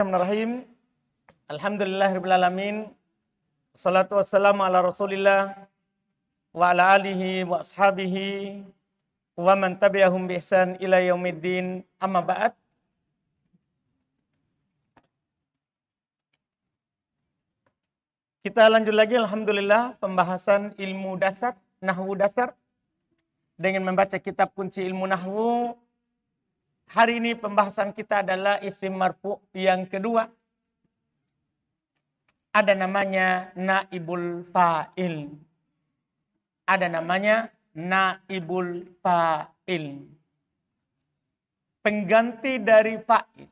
Bismillahirrahmanirrahim. Alhamdulillahirrahmanirrahim. Salatu wassalamu ala rasulillah wa ala alihi wa ashabihi wa man tabi'ahum bi ihsan ila yaumiddin, amma ba'd. Kita lanjut lagi, alhamdulillah, pembahasan ilmu dasar, nahwu dasar, dengan membaca kitab kunci ilmu nahwu. Hari ini pembahasan kita adalah isim marfu yang kedua. Ada namanya naibul fa'il. Ada namanya naibul fa'il. Pengganti dari fa'il.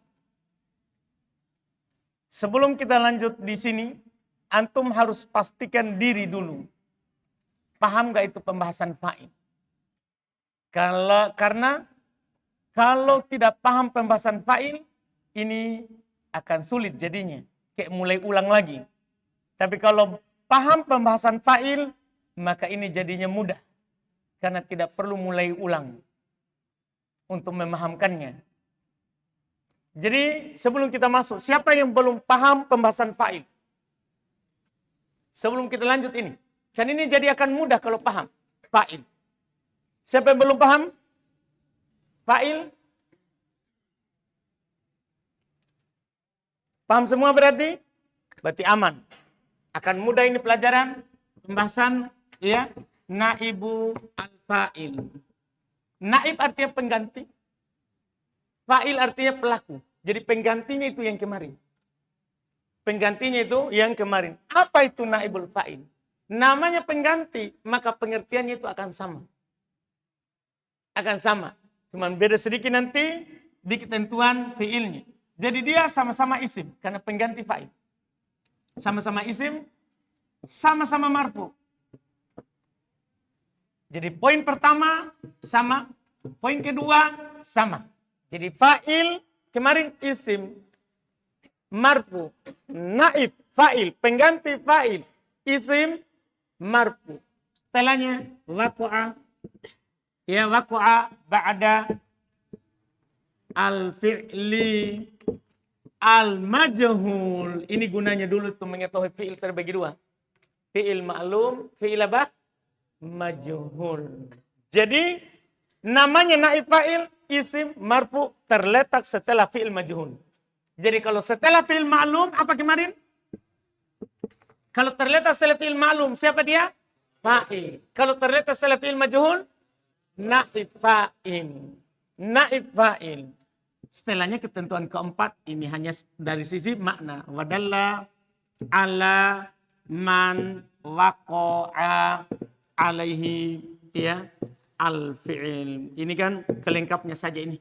Sebelum kita lanjut di sini, antum harus pastikan diri dulu. Paham gak itu pembahasan fa'il? Karena kalau tidak paham pembahasan fa'il, ini akan sulit jadinya. Kayak mulai ulang lagi. Tapi kalau paham pembahasan fa'il, maka ini jadinya mudah. Karena tidak perlu mulai ulang untuk memahamkannya. Jadi sebelum kita masuk, siapa yang belum paham pembahasan fa'il? Sebelum kita lanjut ini. Kan ini jadi akan mudah kalau paham fa'il. Siapa yang belum paham fa'il? Paham semua berarti? Berarti aman. Akan mudah ini pelajaran pembahasan ya, naibu al-fa'il. Naib artinya pengganti. Fa'il artinya pelaku. Jadi penggantinya itu yang kemarin. Penggantinya itu yang kemarin. Apa itu naibul fa'il? Namanya pengganti, maka pengertiannya itu akan sama. Akan sama. Cuma beda sedikit nanti di ketentuan fiilnya. Jadi dia sama-sama isim karena pengganti fa'il. Sama-sama isim, sama-sama marfu. Jadi poin pertama sama, poin kedua sama. Jadi fa'il kemarin isim, marfu, naib fa'il, pengganti fa'il, isim, marfu. Setelahnya waqa'a. Ya, waqa'a ba'da al-fi'li al-majhul. Ini gunanya dulu untuk mengetahui fi'il terbagi dua. Fi'il ma'lum, fi'il apa? Majhul. Jadi namanya naib fa'il, isim, marfu terletak setelah fi'il majhul. Jadi kalau setelah fi'il ma'lum, apa kemarin? Kalau terletak setelah fi'il ma'lum, siapa dia? Fa'il. Kalau terletak setelah fi'il majhul, naib fa'il. Naib fa'il. Setelahnya ketentuan keempat, ini hanya dari sisi makna. Wadalla ala man waqa'a alaihi ya al-fi'il. Ini kan kelengkapnya saja ini.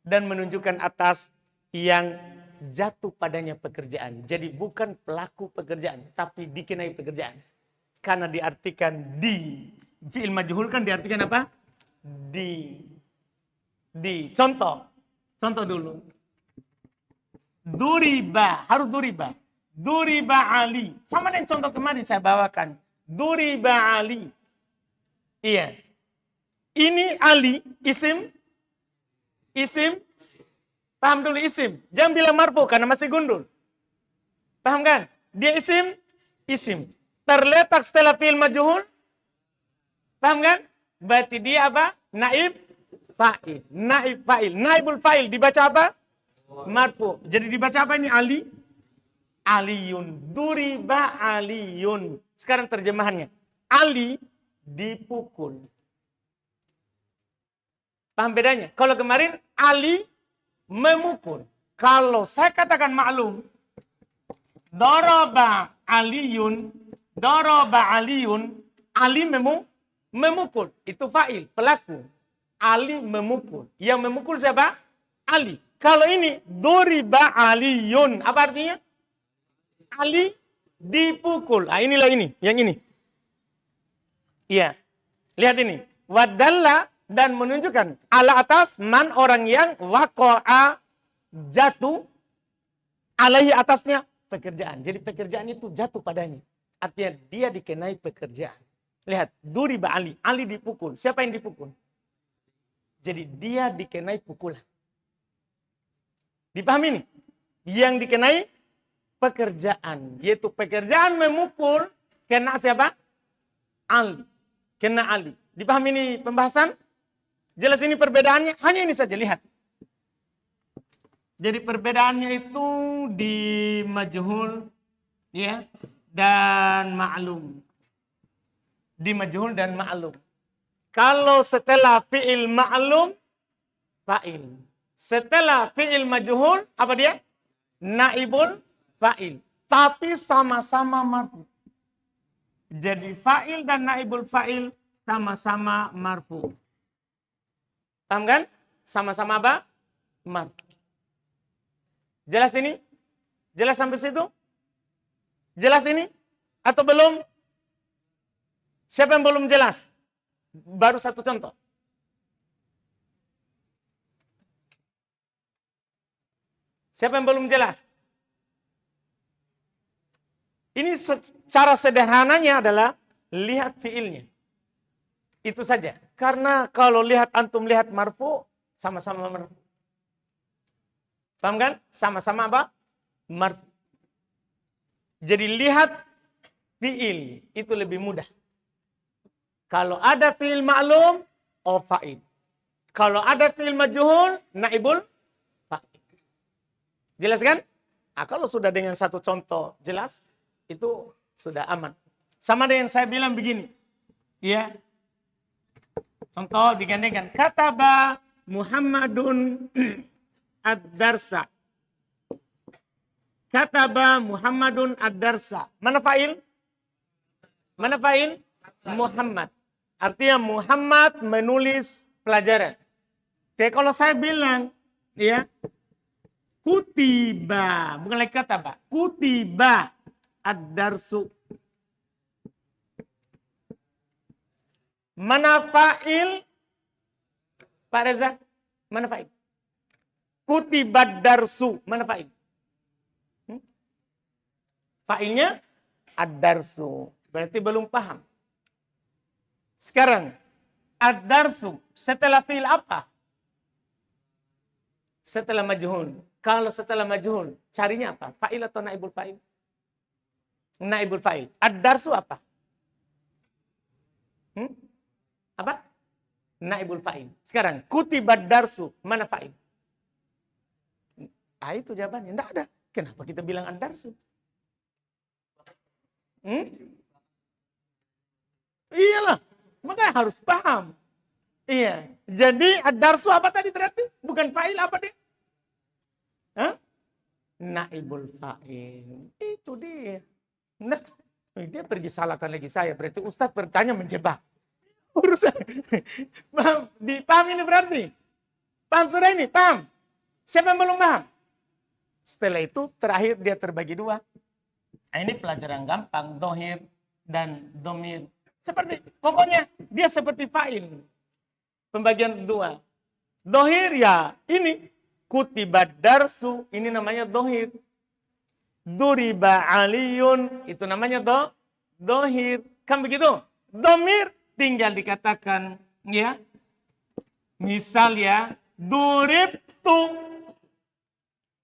Dan menunjukkan atas yang jatuh padanya pekerjaan. Jadi bukan pelaku pekerjaan, tapi dikenai pekerjaan. Karena diartikan di. Fi'il majhul kan diartikan apa? Di. Contoh dulu. Duriba, harus duriba. Duriba Ali. Sama dengan contoh kemarin saya bawakan. Duriba Ali. Iya. Ini Ali, isim. Isim. Paham dulu isim. Jangan bilang marfu karena masih gundul. Paham kan? Dia isim. Isim. Terletak setelah fi'il majhul. Paham kan? Berarti dia apa? Naib fa'il. Naib fa'il. Naibul fa'il dibaca apa? Marfu. Jadi dibaca apa ini? Ali. Aliyun. Duriba aliyun. Sekarang terjemahannya. Ali dipukul. Paham bedanya? Kalau kemarin Ali memukul. Kalau saya katakan maklum. Daraba aliyun. Daraba aliyun. Ali memukul. Itu fa'il. Pelaku. Ali memukul. Yang memukul siapa? Ali. Kalau ini duriba aliyun. Apa artinya? Ali dipukul. Ah, inilah ini. Yang ini. Iya. Lihat ini. Wadalla dan menunjukkan. Ala atas man orang yang waqa'a jatuh. Alaihi atasnya pekerjaan. Jadi pekerjaan itu jatuh padanya. Artinya dia dikenai pekerjaan. Lihat. Duriba Ali. Ali dipukul. Siapa yang dipukul? Jadi dia dikenai pukulan. Dipahami ini? yang dikenai pekerjaan. Yaitu pekerjaan memukul, kena siapa? Ali. Kena Ali. Dipahami ini pembahasan? Jelas ini perbedaannya, hanya ini saja, lihat. Jadi perbedaannya itu di majhul ya dan ma'lum. Di majhul dan ma'lum. Kalau setelah fi'il ma'lum, fa'il. Setelah fi'il majhul, apa dia? Naibul fa'il. Tapi sama-sama marfu. Jadi fa'il dan naibul fa'il sama-sama marfu. Paham kan? Sama-sama apa? Marfu. Jelas ini? Jelas sampai situ? Jelas ini? Atau belum? Siapa yang belum jelas? Baru satu contoh. Siapa yang belum jelas? Ini secara sederhananya adalah lihat fiilnya. Itu saja. Karena kalau antum lihat marfu, sama-sama marfu. Paham kan? Sama-sama apa? Marfu. Jadi lihat fiil itu lebih mudah. Kalau ada fiil ma'lum, fa'il. Kalau ada fiil majhul, naibul fa'il. Jelas kan? Nah, kalau sudah dengan satu contoh jelas, itu sudah aman. Sama dengan saya bilang begini. Ya. Contoh digandengkan. Kataba Muhammadun ad-darsa. Kataba Muhammadun ad-darsa. Mana fa'il? Mana fa'il? Muhammad. Artinya Muhammad menulis pelajaran. Jadi kalau saya bilang, ya, kutiba, bukan lagi kataba, kutiba ad-darsu. Mana fa'il? Pak Reza, mana fa'il? Kutiba ad-darsu, mana fa'il? Fa'ilnya ad-darsu. Berarti belum paham. Sekarang, ad-darsu setelah fi'il apa? Setelah majhul. Kalau setelah majhul, carinya apa? Fa'il atau naibul fa'il? Naibul fa'il. Ad-darsu apa? Apa? Naibul fa'il. Sekarang, kutibad darsu, mana fa'il? Itu jawabannya. Tidak ada. Kenapa kita bilang ad-darsu? Iyalah. Makanya harus paham. Iya. Jadi ad-darsu apa tadi berarti? Bukan fa'il apa dia? Naibul fa'il. Itu dia. Nah, dia pergi salahkan lagi saya. Berarti Ustadz bertanya menjebak. Urusan. Paham? Dipaham ini berarti? Paham sudah ini? Paham? Siapa yang belum paham? Setelah itu terakhir dia terbagi dua. Nah, ini pelajaran gampang. Dohir dan domir. Seperti, pokoknya dia seperti fa'il. Pembagian dua. Dohir ya ini. Kutibad darsu. Ini namanya dohir. Duriba aliyun. Itu namanya dohir. Kan begitu? Domir tinggal dikatakan. Ya. Misal ya. Duribtu.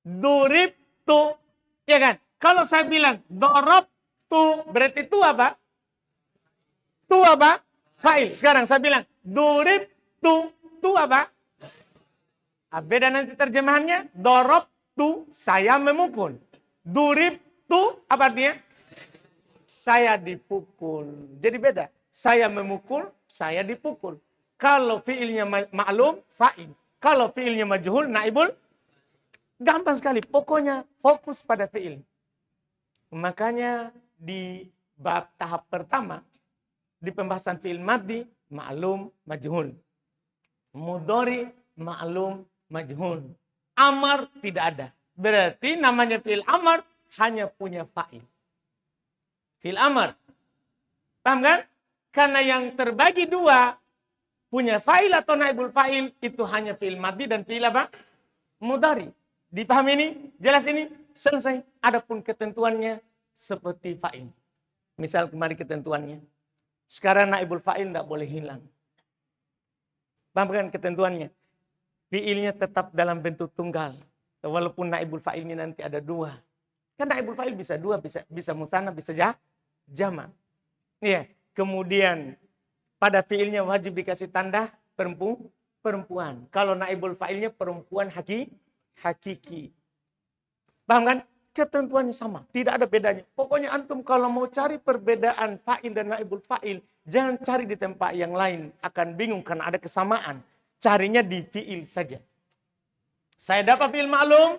Duribtu. Ya kan? Kalau saya bilang dorobtu. Berarti itu apa? Tu apa? Fa'il. Sekarang saya bilang durib tu apa? Beda nanti terjemahannya. Dorob tu, saya memukul. Durib tu apa artinya? Saya dipukul. Jadi beda. Saya memukul, saya dipukul. Kalau fiilnya ma'lum, fa'il. Kalau fiilnya majhul, naibul. Gampang sekali. Pokoknya fokus pada fiil. Makanya di bab tahap pertama, di pembahasan fi'il madhi, ma'lum, majhul. Mudhari, ma'lum, majhul. Amar tidak ada. Berarti namanya fi'il amar hanya punya fa'il. Fi'il amar. Paham kan? Karena yang terbagi dua, punya fa'il atau naibul fa'il, itu hanya fi'il madhi dan fi'il apa? Mudhari. Dipahami ini? Jelas ini? Selesai. Adapun ketentuannya seperti fa'il. Misal kemarin ketentuannya. Sekarang naibul fa'il tidak boleh hilang. Paham kan ketentuannya? Fi'ilnya tetap dalam bentuk tunggal. Walaupun naibul fa'ilnya nanti ada dua. Kan naibul fa'il bisa dua, bisa musanna, bisa jamak. Iya. Kemudian pada fiilnya wajib dikasih tanda perempuan. Kalau naibul fa'ilnya perempuan hakiki. Paham kan? Ketentuannya sama, tidak ada bedanya. Pokoknya antum kalau mau cari perbedaan fa'il dan naibul fa'il, jangan cari di tempat yang lain. Akan bingung karena ada kesamaan. Carinya di fi'il saja. Saya dapat fi'il ma'lum,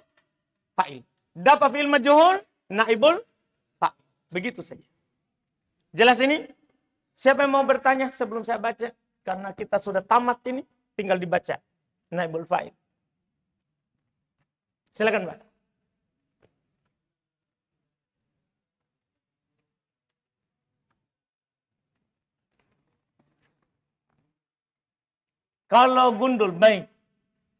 fa'il. Dapat fi'il majhul, naibul fa'il. Begitu saja. Jelas ini? Siapa yang mau bertanya sebelum saya baca? Karena kita sudah tamat ini, tinggal dibaca. Naibul fa'il. Silakan, Pak. Kalau gundul, baik.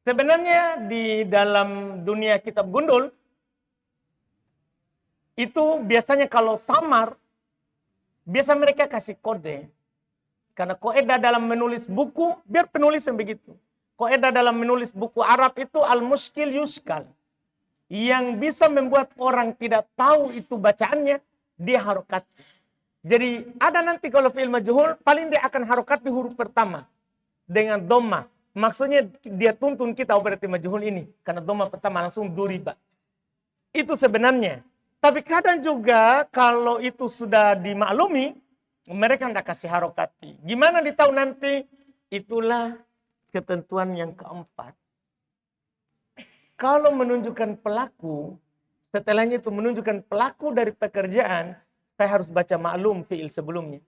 Sebenarnya di dalam dunia kitab gundul, itu biasanya kalau samar, biasa mereka kasih kode. Karena kaidah dalam menulis buku, biar penulis yang begitu. Kaidah dalam menulis buku Arab itu al-muskil yuskal. Yang bisa membuat orang tidak tahu itu bacaannya, dia harokat. Jadi ada nanti kalau fi'il majhul, paling dia akan harokat di huruf pertama. Dengan dhamma. Maksudnya dia tuntun kita berarti majhul ini. Karena dhamma pertama langsung duriba. Itu sebenarnya. Tapi kadang juga kalau itu sudah dimaklumi, mereka tidak kasih harokati. Gimana ditahu nanti? Itulah ketentuan yang keempat. Kalau menunjukkan pelaku, setelahnya itu menunjukkan pelaku dari pekerjaan, saya harus baca maklum fi'il sebelumnya.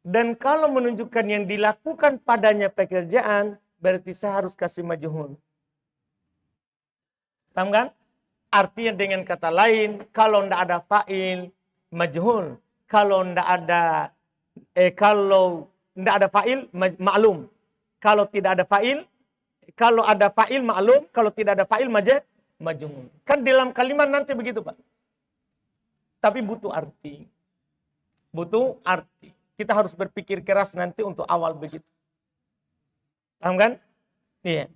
Dan kalau menunjukkan yang dilakukan padanya pekerjaan, berarti saya harus kasih majhul. Paham kan? Artinya dengan kata lain, kalau tidak ada fa'il, majhul. Kalau tidak ada fa'il, maklum. Kalau tidak ada fa'il, kalau ada fa'il maklum, kalau tidak ada fa'il majhul. Kan dalam kalimat nanti begitu, Pak. Tapi butuh arti. Butuh arti. Kita harus berpikir keras nanti untuk awal begitu. Paham kan? Iya.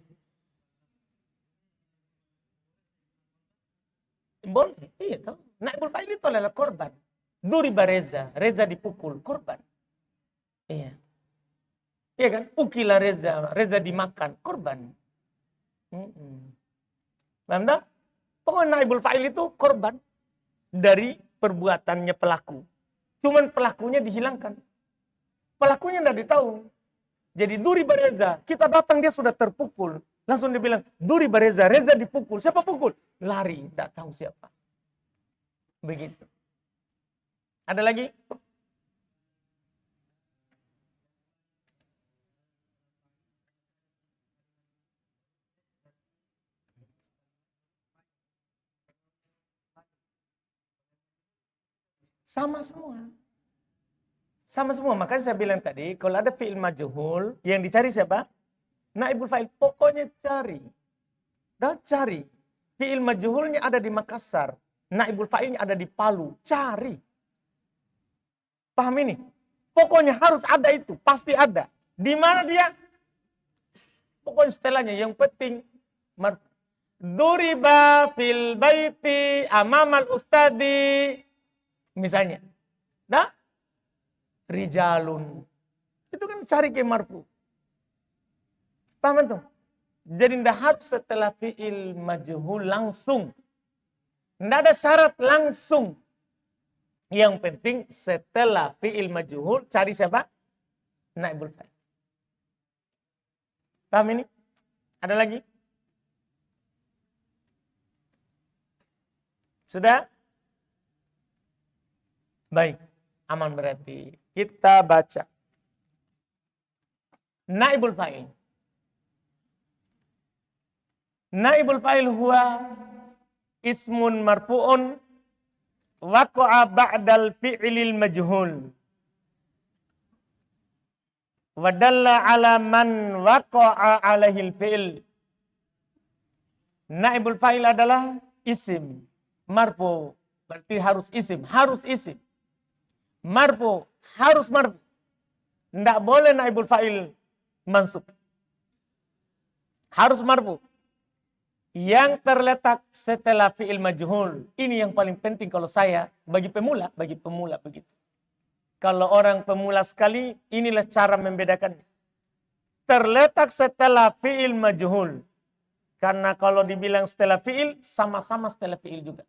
Boleh. Iya tahu. Naibul fa'il itu adalah korban. Duriba reza. Reza dipukul. Korban. Iya. Iya kan? Ukila reza. Reza dimakan. Korban. Paham tak? Pokoknya naibul fa'il itu korban dari perbuatannya pelaku. Cuman pelakunya dihilangkan. Pelakunya tidak ditahu. Jadi duri bareza, kita datang dia sudah terpukul. Langsung dia bilang, duri bareza, Reza dipukul. Siapa pukul? Lari, tidak tahu siapa. Begitu. Ada lagi? Sama semua. Sama semua. Makanya saya bilang tadi, kalau ada fi'il majhul, yang dicari siapa? Naibul fa'il. Pokoknya cari. Dan cari. Fi'il majhulnya ada di Makassar. Naibul fa'ilnya ada di Palu. Cari. Paham ini? Pokoknya harus ada itu. Pasti ada. Di mana dia? Pokoknya setelahnya. Yang penting. Duriba fil baiti amamal ustadi. Misalnya. Nah? Rijalun. Itu kan cari ke marfu. Paham tuh? Jadi tidak harus setelah fi'il majhul langsung. Tidak ada syarat langsung. Yang penting setelah fi'il majhul cari siapa? Naibul fa'il. Paham ini? Ada lagi? Sudah? Baik. Aman berarti. Kita baca. Naibul fa'il. Naibul fa'il huwa ismun marfu'un waqa'a ba'dal fi'lil majhul. Wa dalla ala man waqa'a alaihil fi'il. Naibul fa'il adalah isim. Marfu. Berarti harus isim. Harus isim. Marfu, harus marfu. Tidak boleh naibul fa'il mansub. Harus marfu. yang terletak setelah fi'il majhul. Ini yang paling penting kalau saya, bagi pemula begitu. Kalau orang pemula sekali, inilah cara membedakannya. Terletak setelah fi'il majhul. Karena kalau dibilang setelah fi'il, sama-sama setelah fi'il juga.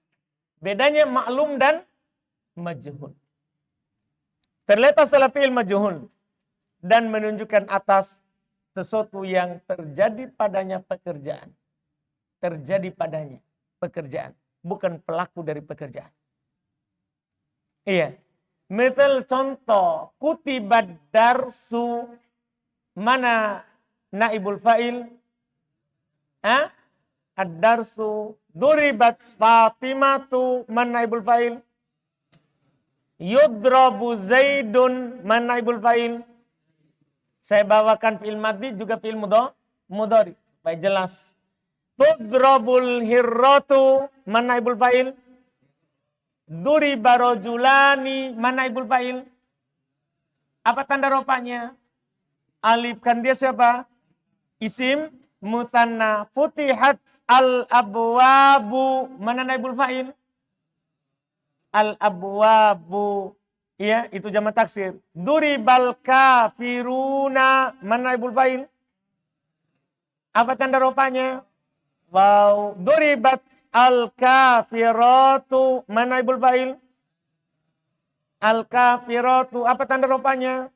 Bedanya maklum dan majhul. Terletak setelah fi'il majhul. Dan menunjukkan atas sesuatu yang terjadi padanya pekerjaan. Terjadi padanya pekerjaan. Bukan pelaku dari pekerjaan. Iya. Misal contoh. Kutibat darsu. Mana naibul fa'il? Ad-darsu. Duribat Fatimatu. Mana naibul fa'il? Yudrabu Zaidun. Mana naibul fa'il? Saya bawakan fi'il madhi juga fi'il mudhari. Supaya jelas. Tudrabul hirratu. Mana naibul fa'il? Duriba rajulani. Mana naibul fa'il? Apa tanda rofanya? Alif, kan dia siapa? Isim musanna. Futihat al-abwabu. Mana naibul fa'il? Al-abwabu. Ya, itu jamak taksir. Duribal kafiruna. Mana naibul fa'il? Apa tanda rofanya? Wow. Duribat al-kafiratu. Mana naibul fa'il? Al-kafiratu. Apa tanda rofanya?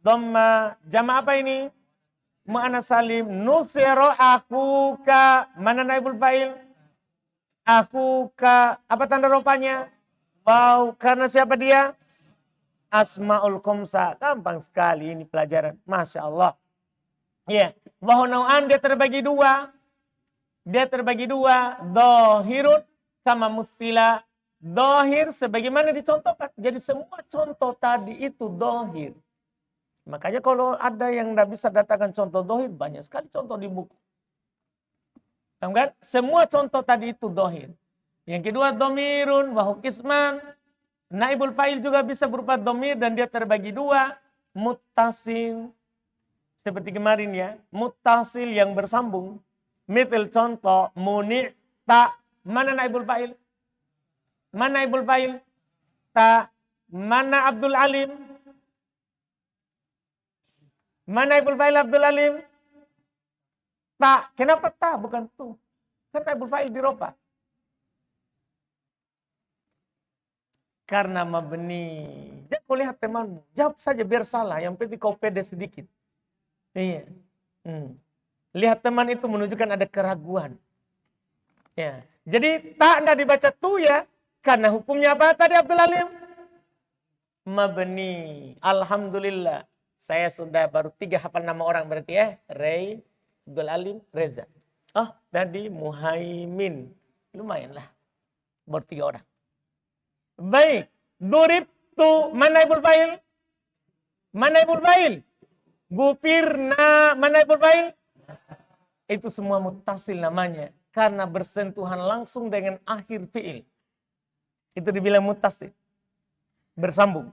Dhamma. Jamak apa ini? Mu'annas salim. Nusiro akuka. Mana naibul fa'il? Akuka. Apa tanda rofanya? Wow. Karena siapa dia? Asma'ul Khamsah. Gampang sekali ini pelajaran. Masya Allah. Ya. Wahyu nau'an dia terbagi dua. Dohirun sama mutsila. Dohir sebagaimana dicontohkan. Jadi semua contoh tadi itu dohir. Makanya kalau ada yang tidak bisa datangkan contoh dohir, banyak sekali contoh di buku. Kan? Semua contoh tadi itu dohir. Yang kedua domirun, wahu kisman. Naibul fa'il juga bisa berupa domir dan dia terbagi dua. Muttasil. Seperti kemarin ya. Muttasil yang bersambung. Misal contoh muni'ta. Mana naibul fa'il? Mana naibul fa'il? Ta. Mana Abdul Alim? Mana naibul fa'il Abdul Alim? Ta. Kenapa ta? Bukan tu. Kan naibul fa'il dirofa. Karena mabni. Jangan kau lihat temanmu. Jawab saja biar salah. Yang penting kau pede sedikit. Iya. Lihat teman itu menunjukkan ada keraguan. Ya. Jadi tak tidak dibaca tu ya. Karena hukumnya apa tadi Abdul Alim? Mabni. Alhamdulillah. Saya sudah baru 3 hafal nama orang berarti ya. Ray, Abdul Alim, Reza. Oh tadi Muhaimin. Lumayanlah. Baru 3 orang. Baik. Duribtu. Mana naibul fa'il? Mana naibul fa'il? Gufirna. Mana naibul fa'il? Itu semua muttasil namanya. Karena bersentuhan langsung dengan akhir fi'il. Itu dibilang muttasil. Bersambung.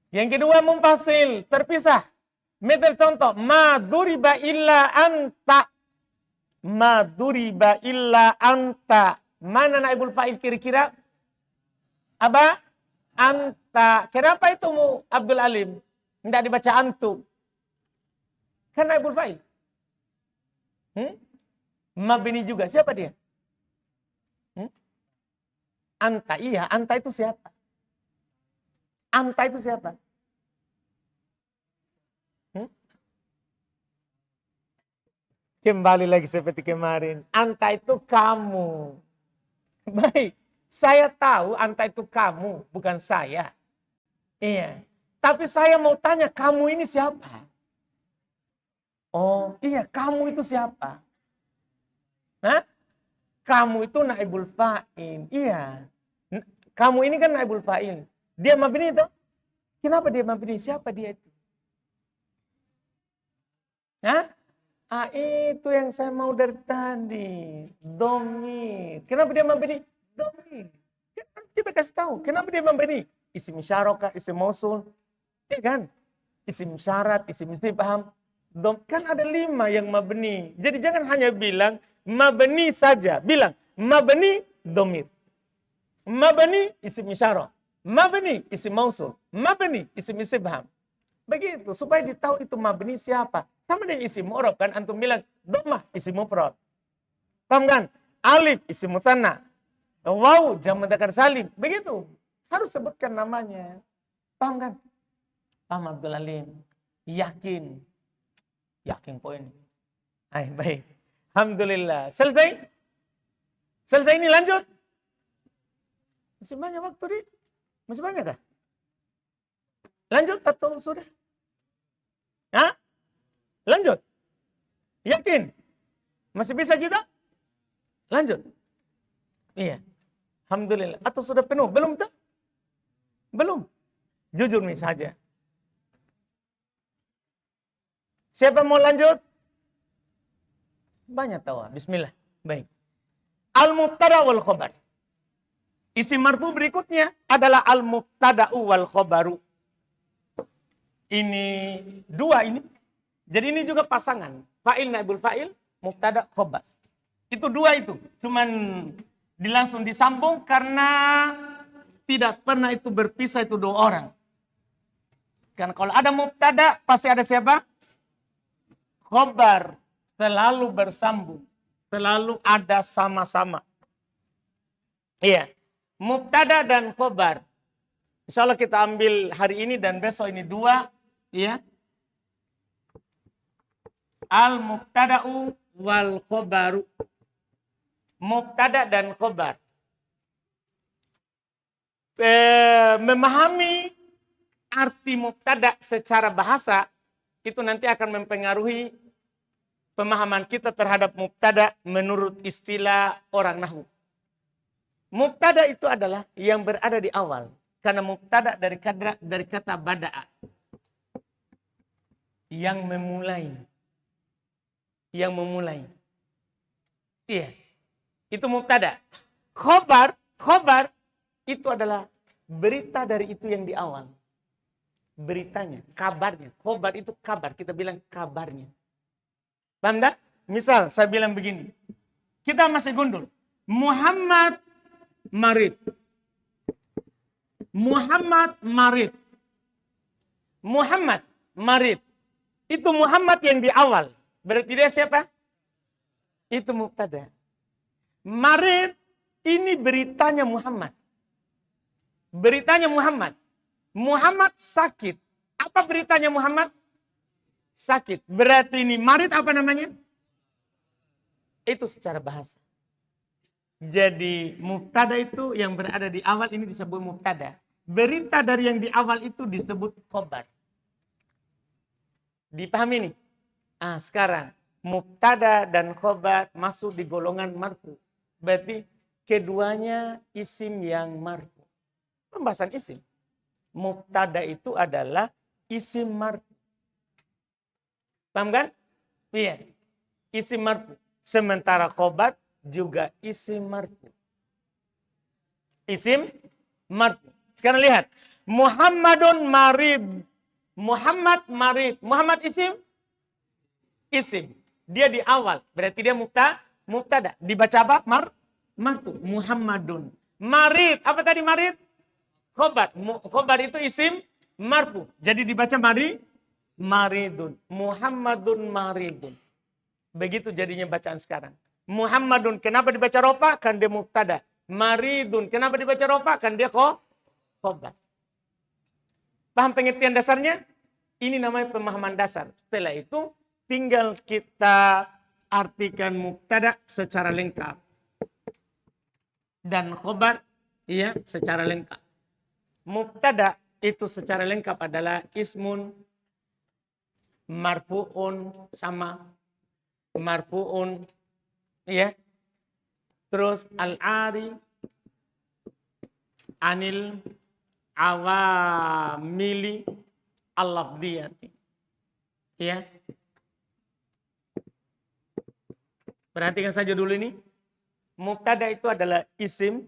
Yang kedua munfasil. Terpisah. Misal contoh. Ma duriba illa anta. Ma duriba illa anta. Mana naibul fa'il kira-kira? Apa? Anta. Kenapa itu Abdul Alim? Tidak dibaca antum. Kan naibul fa'il. Mabni juga. Siapa dia? Anta. Iya, anta itu siapa? Anta itu siapa? Kembali lagi seperti kemarin. Anta itu kamu. Baik. Saya tahu anta itu kamu, bukan saya. Iya. Tapi saya mau tanya, kamu ini siapa? Oh, iya, kamu itu siapa? Hah? Kamu itu naibul fa'il. Iya. Kamu ini kan naibul fa'il. Dia mabni itu. Kenapa dia mabni? Siapa dia itu? Hah? Ah, itu yang saya mau dari tadi. Domir. Kenapa dia mabni? Domir. Kita kasih tahu. Kenapa dia mabni? Isim isyarah, isim mausul. Iya kan? Isim syarat, isim istifham. Kan ada 5 yang mabni. Jadi jangan hanya bilang Mabni saja. Bilang, mabni domir. Mabni isim isyarah. Mabni isim mausul. Mabni isim istifham. Begitu, supaya ditahu itu mabni siapa. Sama dengan isim mu'rab kan, antum bilang, dhammah isim mufrad. Paham kan? Alif isim musanna. Waw jam mudzakkar salim. Begitu. Harus sebutkan namanya. Paham kan? Paham Abdul Alim? Yakin. Yakin poin. Baik. Alhamdulillah. Selesai? Selesai ini lanjut? Masih banyak waktu, Dik? Masih banyak kah? Lanjut atau sudah? Hah? Lanjut? Yakin? Masih bisa kita? Lanjut? Iya. Alhamdulillah. Atau sudah penuh? Belum tak? Belum. Jujur nih saja. Siapa mau lanjut? Banyak tahu. Bismillah. Baik. Al-mubtada wal khobar. Isim marfu berikutnya adalah al-mubtada'u wal khobaru. Ini dua ini. Jadi ini juga pasangan. Fa'il, naibul fa'il, mubtada, khobar. Itu dua itu. Cuman langsung disambung karena tidak pernah itu berpisah itu dua orang. Karena kalau ada mubtada pasti ada siapa? Khobar. Selalu bersambung. Selalu ada sama-sama. Iya. Mubtada dan khobar. Insya Allah kita ambil hari ini dan besok ini dua. Ya. Al-mubtada'u wal khobaru. Mubtada dan khobar. Memahami arti mubtada secara bahasa itu nanti akan mempengaruhi pemahaman kita terhadap mubtada menurut istilah orang nahwu. Mubtada itu adalah yang berada di awal. Karena mubtada dari kata bada'a. Yang memulai. Yang memulai. Iya. Itu mubtada. Khobar itu adalah berita dari itu yang di awal. Beritanya, kabarnya. Khobar itu kabar. Kita bilang kabarnya. Paham tak? Misal saya bilang begini. Kita masih gundul. Muhammad marid. Muhammad marid. Muhammad marid. Itu Muhammad yang di awal. Berarti dia siapa? Itu mubtada. Marid ini beritanya Muhammad. Beritanya Muhammad. Muhammad sakit. Apa beritanya Muhammad? Sakit. Berarti ini marid apa namanya? Itu secara bahasa. Jadi mubtada itu yang berada di awal ini disebut mubtada. Berita dari yang di awal itu disebut khobar. Dipahami nih? Sekarang mubtada dan khobar masuk di golongan marfu. Berarti keduanya isim yang marfu. Pembahasan isim. Mubtada itu adalah isim marfu. Paham kan? Iya. Isim marfu. Sementara khobar juga isim marfu. Isim marfu. Sekarang lihat. Muhammadun marid. Muhammad marid. Muhammad isim? Isim. Dia di awal. Berarti dia mubtada. Dibaca apa? Marfu. Muhammadun. Marid. Apa tadi marid? Khobar. Khobar itu isim marfu. Jadi dibaca maridun. Muhammadun maridun. Begitu jadinya bacaan sekarang. Muhammadun. Kenapa dibaca rofa? Kan dia mubtada. Maridun. Kenapa dibaca rofa? Kan dia khobar. Paham pengertian dasarnya? Ini namanya pemahaman dasar. Setelah itu tinggal kita artikan mubtada secara lengkap. Dan khobar iya secara lengkap. Mubtada itu secara lengkap adalah ismun marfu'un sama marfu'un ya. Terus al-ari anil awamili al-lafdiyati. Ya. Perhatikan saja dulu ini. Mubtada itu adalah isim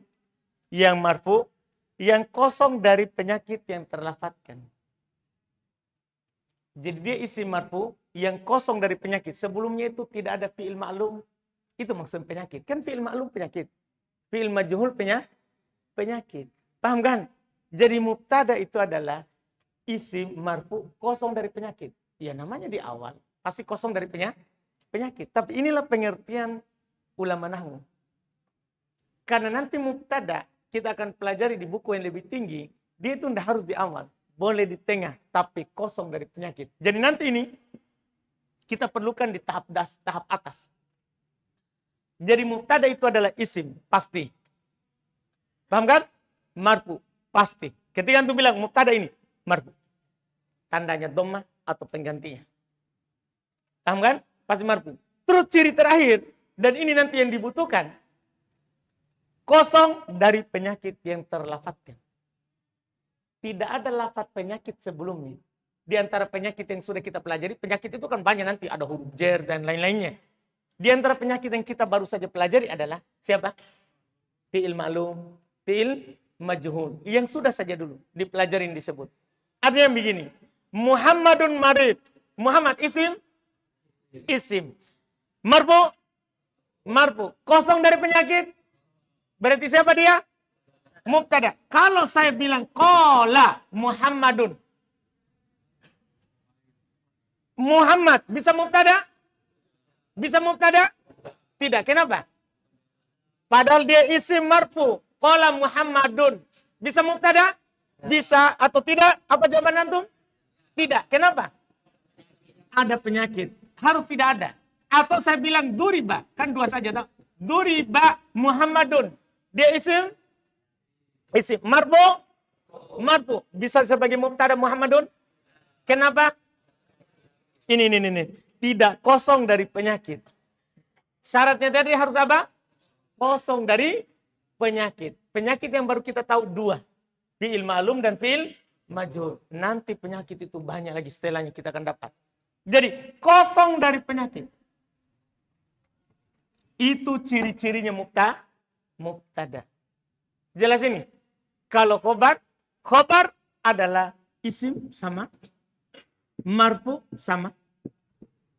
yang marfu, yang kosong dari penyakit yang terlafadzkan. Jadi dia isim marfu yang kosong dari penyakit. Sebelumnya itu tidak ada fi'il ma'lum, Itu maksud penyakit. Kan fi'il ma'lum penyakit. Fi'il majhul penyakit. Paham kan? Jadi mubtada itu adalah isim marfu kosong dari penyakit. Ya namanya di awal pasti kosong dari penyakit. Tapi inilah pengertian ulama nahwu. Karena nanti mubtada kita akan pelajari di buku yang lebih tinggi, dia itu tidak harus di awal, boleh di tengah, tapi kosong dari penyakit. Jadi nanti ini kita perlukan di tahap atas. Jadi mubtada itu adalah isim, pasti. Paham kan? Marfu, pasti. Ketika antum bilang mubtada ini marfu, tandanya dhammah atau penggantinya. Paham kan? Pasti marfu. Terus ciri terakhir, dan ini nanti yang dibutuhkan, kosong dari penyakit yang terlafadzkan. Tidak ada lafaz penyakit sebelumnya. Di antara penyakit yang sudah kita pelajari, penyakit itu kan banyak nanti, ada huruf jer dan lain-lainnya. Di antara penyakit yang kita baru saja pelajari adalah siapa? Fi'il ma'lum, fi'il majhul. Yang sudah saja dulu dipelajarin disebut. Artinya begini, Muhammadun marid. Muhammad isim? Isim. Marfu. Kosong dari penyakit. Berarti siapa dia? Mubtada. Kalau saya bilang qala Muhammadun. Muhammad bisa mubtada? Bisa mubtada? Tidak. Kenapa? Padahal dia isim marfu. Qala Muhammadun. Bisa mubtada? Bisa atau tidak? Apa jawaban antum? Tidak. Kenapa? Ada penyakit. Harus tidak ada. Atau saya bilang duriba. Kan dua saja. Tahu? Duriba Muhammadun. Dia isim? Isim. Marfu. Bisa sebagai mubtada Muhammadun? Kenapa? Ini. Tidak kosong dari penyakit. Syaratnya tadi harus apa? Kosong dari penyakit. Penyakit yang baru kita tahu dua. Fi'il ma'lum dan fi'il majhul. Nanti penyakit itu banyak lagi setelahnya kita akan dapat. Jadi kosong dari penyakit. Itu ciri-cirinya mubtada. Jelas ini? Kalau khobar adalah isim sama, marfu sama,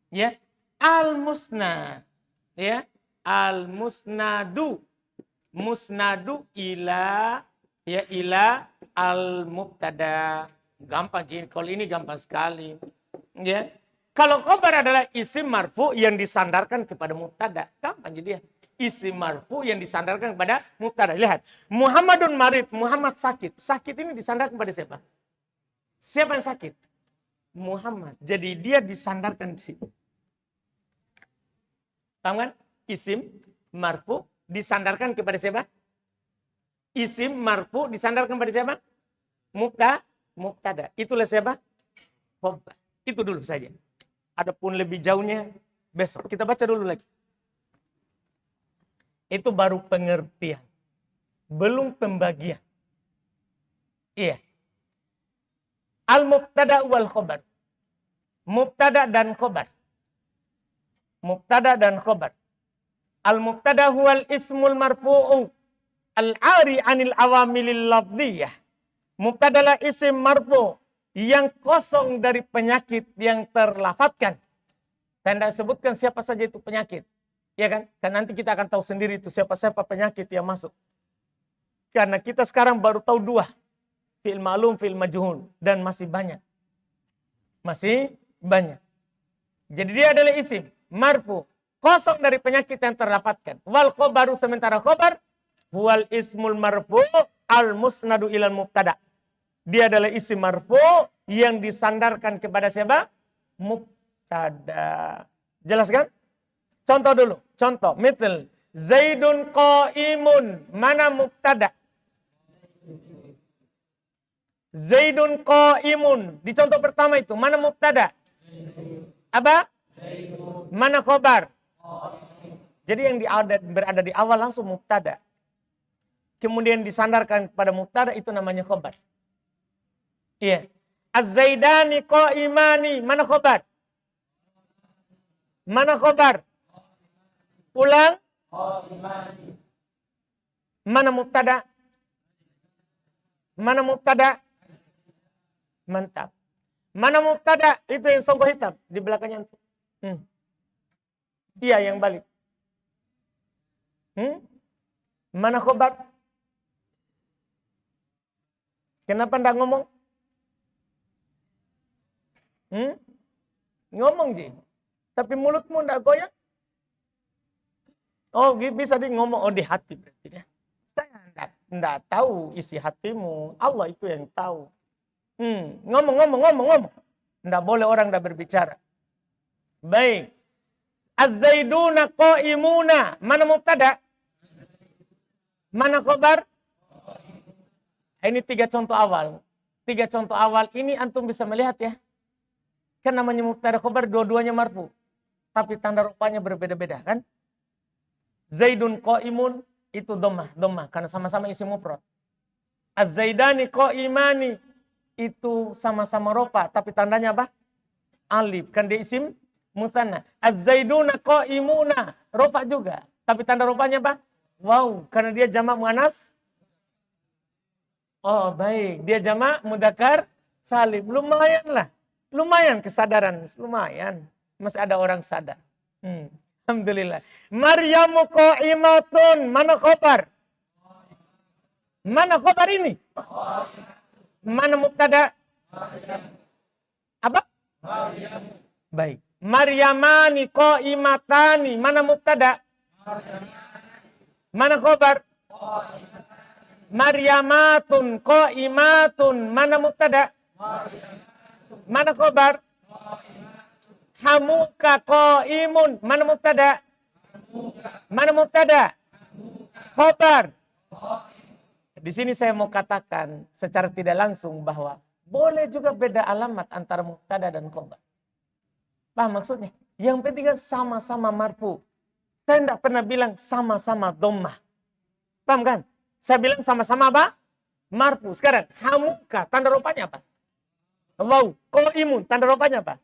ya, al-musnad, ya, al-musnadu, musnadu ila al-mubtada. Gampang gini, kalau ini gampang sekali, ya. Kalau khobar adalah isim marfu yang disandarkan kepada mubtada, gampang jadi ya. Isim marfu yang disandarkan kepada mubtada. Lihat, Muhammadun marid, Muhammad sakit. Sakit ini disandarkan kepada siapa? Siapa yang sakit? Muhammad. Jadi dia disandarkan di situ. Paham kan? Isim marfu disandarkan kepada siapa? Isim marfu disandarkan kepada siapa? Mubtada. Itulah siapa? Khobar. Itu dulu saja. Adapun lebih jauhnya besok. Kita baca dulu lagi. Itu baru pengertian. Belum pembagian. Iya. Al-mubtada wal khobar. Mubtada dan khobar. Mubtada dan khobar. Al-mubtada huwal ismul marfu'u al-'ari 'anil awamilil lafdhiyah. Mubtada adalah isim marfu yang kosong dari penyakit yang terlafadzkan. Saya tidak sebutkan siapa saja itu penyakit. Ya kan? Dan nanti kita akan tahu sendiri itu siapa-siapa penyakit yang masuk. Karena kita sekarang baru tahu dua. Fi'il ma'lum, fi'il majhul. Dan masih banyak. Jadi dia adalah isim. Marfu. Kosong dari penyakit yang terlafadzkan. Wal khobaru sementara khobar. Huwal ismul marfu al-musnadu ilal mubtada. Dia adalah isim marfu yang disandarkan kepada siapa? Mubtada. Jelas kan? Contoh dulu. Contoh. Misal. Zaidun qa'imun. Mana mubtada? Zaidun qa'imun. Di contoh pertama itu. Mana mubtada? Apa? Mana khobar? Jadi yang berada di awal langsung mubtada. Kemudian disandarkan pada mubtada itu namanya khobar. Iya. Az-Zaidani qa'imani. Mana khobar? Mana khobar? Ulang. Mana mubtada? Mana mubtada? Mantap. Mana mubtada? Itu yang songgoh hitam di belakangnya. Iya, yang balik. Mana khobar? Kenapa ndak ngomong? Ngomong Ji. Tapi mulutmu ndak goyang? Oh, bisa di ngomong. Oh, di hati berarti ya. Saya ndak tahu isi hatimu. Allah itu yang tahu. Ngomong. Ndak boleh orang ndak berbicara. Baik. Az-zaiduna qa'imuna. Mana mubtada? Mana khobar? Ini 3 contoh awal. 3 contoh awal ini antum bisa melihat ya. Kan namanya mubtada khobar dua-duanya marfu. Tapi tanda rupanya berbeda-beda kan? Zaidun qa'imun itu dhammah karena sama-sama isim mufrad. Az-zaidani qa'imani itu sama-sama rofa tapi tandanya apa? Alif kan dia isim musanna. Az-zaiduna qa'imuna rofa juga tapi tanda rupanya apa? Wow, karena dia jamak muannas. Oh, baik. Dia jamak mudzakkar salim. Lumayan lah. Lumayan kesadaran, lumayan. Masih ada orang sadar. Alhamdulillah. Maryamu qa'imatun. Mana khobar? Mana khobar ini? Mana mubtada? Apa? Baik. Maryamani qa'imatani. Mana mubtada? Mana khobar? Maryamatun qa'imatun. Mana mubtada? Mana khobar? Hamuka qa'imun. Mana mubtada? Mana mubtada? Khobar. Di sini saya mau katakan secara tidak langsung bahwa boleh juga beda alamat antara mubtada dan khobar. Paham maksudnya? Yang penting kan sama-sama marfu. Saya tidak pernah bilang sama-sama dhammah. Paham kan? Saya bilang sama-sama apa? Marfu. Sekarang hamuka tanda rupanya apa? Wow, qaimun tanda rupanya apa?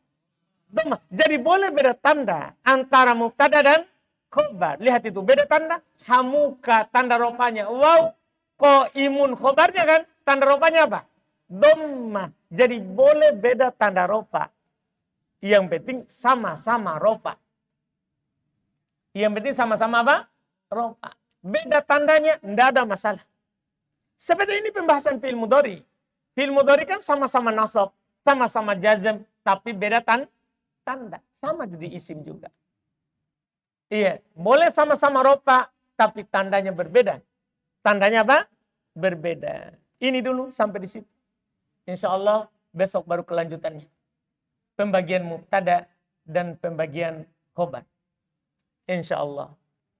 Dhammah. Jadi boleh beda tanda antara mubtada dan khobar. Lihat itu beda tanda. Hamuka tanda rupanya wow, qaimun khobarnya kan tanda rupanya apa? Dhammah. Jadi boleh beda tanda rofa. Yang penting sama-sama rofa. Yang penting sama-sama apa? Rofa. Beda tandanya, tidak ada masalah. Seperti ini pembahasan fi'il mudhari. Fi'il mudhari kan sama-sama nasab, sama-sama jazm, tapi beda tanda. Sama jadi isim juga. Iya, boleh sama-sama rofa, tapi tandanya berbeda. Tandanya apa? Berbeda. Ini dulu sampai di situ. Insya Allah besok baru kelanjutannya. Pembagian mubtada dan pembagian khobar. Insya Allah.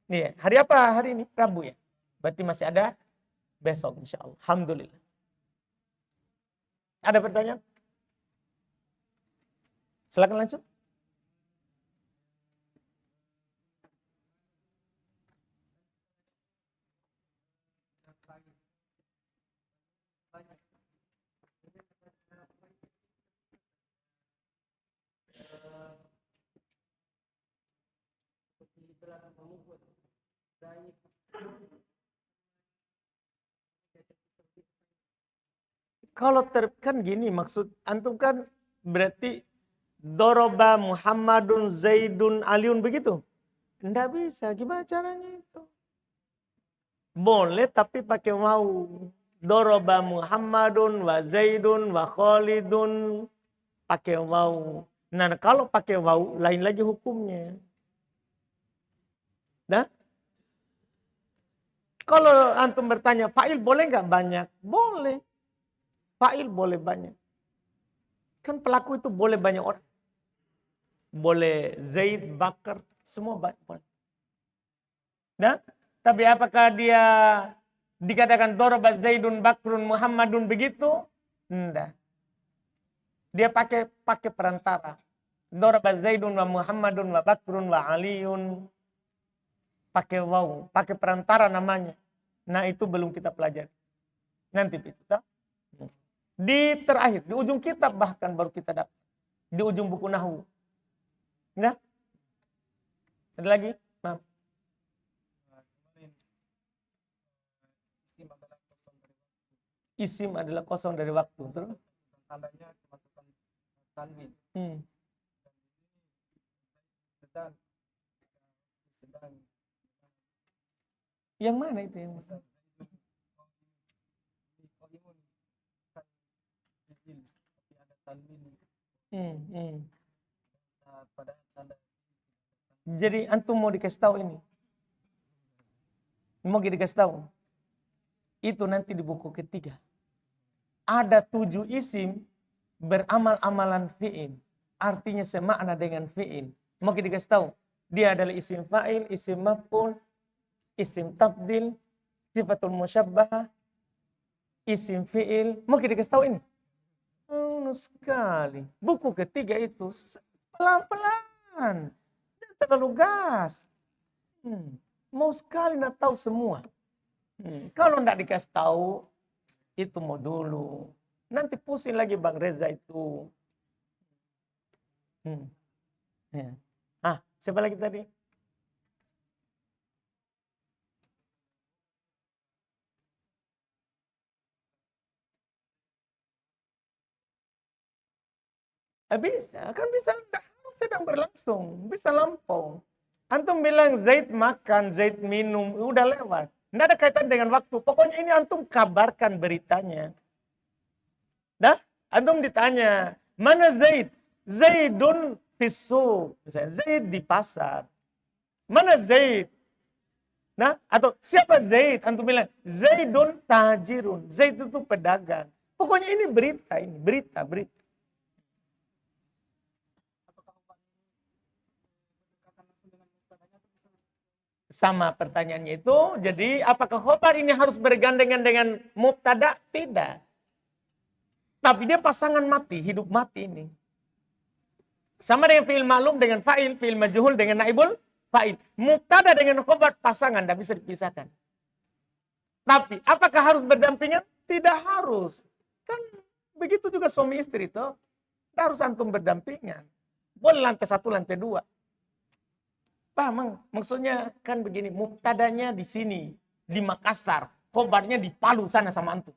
Iya, hari apa hari ini? Rabu ya. Berarti masih ada besok insya Allah. Alhamdulillah. Ada pertanyaan? Silakan langsung. Kalau kan gini maksud antum kan berarti doroba Muhammadun Zaidun Aliun begitu? Enggak bisa. Gimana caranya itu? Boleh tapi pakai waw. Doroba Muhammadun wa Zaidun wa Khalidun pakai waw. Nah kalau pakai waw lain lagi hukumnya. Nah, kalau antum bertanya fa'il boleh nggak banyak? Boleh. Fa'il boleh banyak. Kan pelaku itu boleh banyak orang. Boleh Zaid, Bakar, semua boleh. Nah, tapi apakah dia dikatakan Daraba Zaidun, Bakrun, Muhammadun begitu? Enggak. Dia pakai perantara. Daraba Zaidun wa Muhammadun wa Bakrun wa Aliun. Pakai waw, pakai perantara namanya. Nah, itu belum kita pelajari. Nanti kita di terakhir, di ujung kitab bahkan baru kita dapat. Di ujung buku Nahwu. Enggak? Ada lagi? Maaf. Isim adalah kosong dari waktu. Terus? Tandanya kemasukan tanwin. Sedang. Yang mana itu yang Jadi antum mau dikasih tahu ini. Mau dikasih tahu. Itu nanti di buku ketiga. Ada 7 isim beramal-amalan fi'il. Artinya semakna dengan fi'il. Mau dikasih tahu. Dia adalah isim fa'il, isim maf'ul, isim tafdil, sifatul musyabbah, isim fi'il. Mau dikasih tahu ini. Sekali. Buku ketiga itu pelan-pelan. Terlalu gas. Mau sekali nak tahu semua. Kalau ndak dikasih tahu, itu mau dulu. Nanti pusing lagi Bang Reza itu. Ya. Siapa lagi tadi? Bisa, kan bisa, harus sedang berlangsung, bisa lampau. Antum bilang Zaid makan, Zaid minum, udah lewat. Nggak ada kaitan dengan waktu. Pokoknya ini antum kabarkan beritanya. Dah, antum ditanya, mana Zaid? Zaidun fisu. Misalnya, Zaid di pasar. Mana Zaid? Nah, atau siapa Zaid? Antum bilang, Zaidun tajirun. Zaid itu pedagang. Pokoknya ini berita, berita. Sama pertanyaannya itu, jadi apakah khobar ini harus bergandengan dengan mubtada? Tidak. Tapi dia pasangan mati, hidup mati ini. Sama dengan fi'il ma'lum dengan fa'il, fi'il majhul dengan naibul fa'il. Mubtada dengan khobar pasangan, tidak bisa dipisahkan. Tapi apakah harus berdampingan? Tidak harus. Kan begitu juga suami istri itu. Tidak harus antum berdampingan. Boleh lantai 1, lantai 2. Paham? Maksudnya kan begini, mubtadanya di sini, di Makassar, khobarnya di Palu sana sama antum.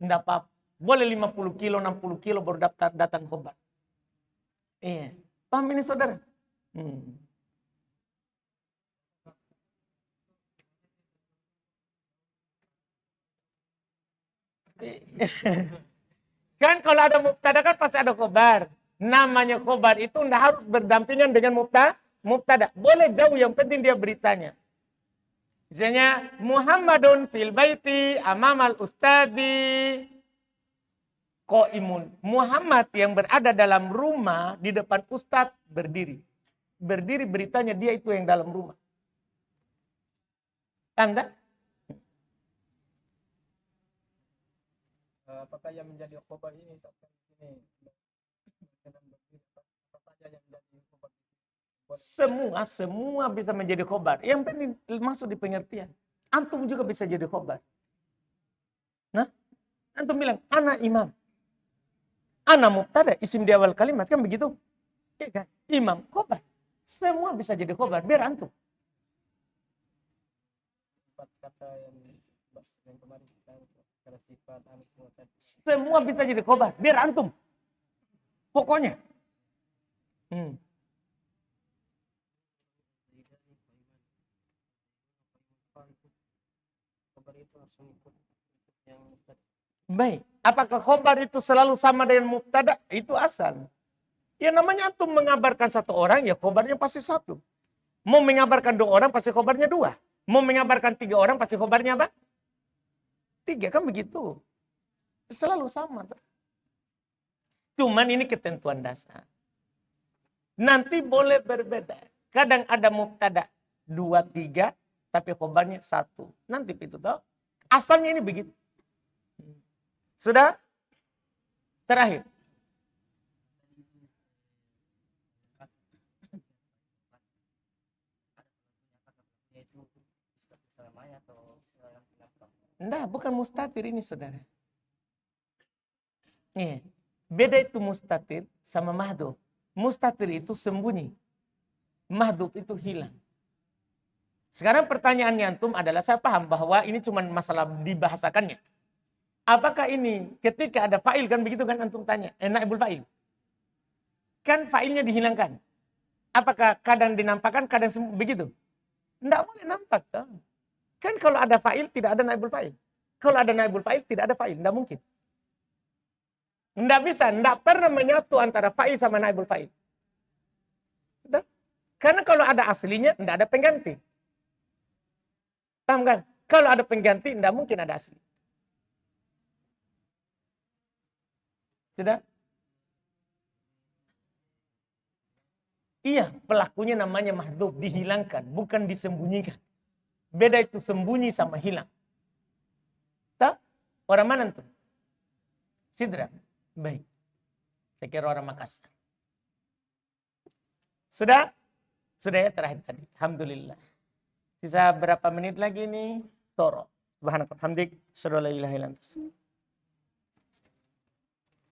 Tidak apa-apa. Boleh 50 kilo, 60 kilo baru datang khobar. Iya. Paham ini saudara? Kan kalau ada mubtada kan pasti ada khobar. Namanya khobar itu tidak harus berdampingan dengan mubtada. Boleh jauh, yang penting dia beritanya. Misalnya Muhammadun fil baiti amamal ustadi qaimun. Muhammad yang berada dalam rumah di depan ustadz berdiri. Berdiri beritanya dia itu yang dalam rumah. Anda? Apakah yang menjadi khobar ini Semua bisa menjadi khobar. Yang penting masuk di pengertian. Antum juga bisa jadi khobar. Nah, antum bilang, ana imam. Ana mubtada, isim di awal kalimat, kan begitu? Iya kan? Imam, khobar. Semua bisa jadi khobar, biar antum. Kata yang kemarin kita kata sifat semua bisa jadi khobar, biar antum. Pokoknya. Baik, apakah khobar itu selalu sama dengan mubtada? Itu asal. Ya namanya antum mengabarkan satu orang, ya khobarnya pasti satu. Mau mengabarkan 2 orang, pasti khobarnya 2. Mau mengabarkan 3 orang, pasti khobarnya apa? 3, kan begitu. Selalu sama. Cuman ini ketentuan dasar. Nanti boleh berbeda. Kadang ada mubtada 2, 3, tapi khobarnya 1. Nanti itu tahu. Asalnya ini begitu. Sudah? Terakhir. Enggak, bukan mustatir ini saudara. Iya. Beda itu mustatir sama mahdhuf. Mustatir itu sembunyi. Mahdhuf itu hilang. Sekarang pertanyaannya antum adalah, saya paham bahwa ini cuma masalah dibahasakannya. Apakah ini ketika ada fa'il, kan begitu kan antum tanya, naibul fa'il. Kan fa'ilnya dihilangkan. Apakah kadang dinampakkan, kadang begitu? Enggak boleh nampak. Toh. Kan kalau ada fa'il tidak ada naibul fa'il. Kalau ada naibul fa'il tidak ada fa'il, tidak mungkin. Tidak bisa, tidak pernah menyatu antara fa'il sama naibul fa'il. Tidak. Karena kalau ada aslinya tidak ada pengganti. Paham kan? Kalau ada pengganti tidak mungkin ada asli. Sudah? Iya, pelakunya namanya mahdhuf, dihilangkan, bukan disembunyikan. Beda itu sembunyi sama hilang. Tak? Orang mana tuh? Sidra. Baik. Saya kira orang Makassar. Sudah? Sudah ya terakhir tadi. Alhamdulillah. Sisa berapa menit lagi nih? Soro. Subhanallah. Hamdik. Asyhadu an la ilaha illa anta.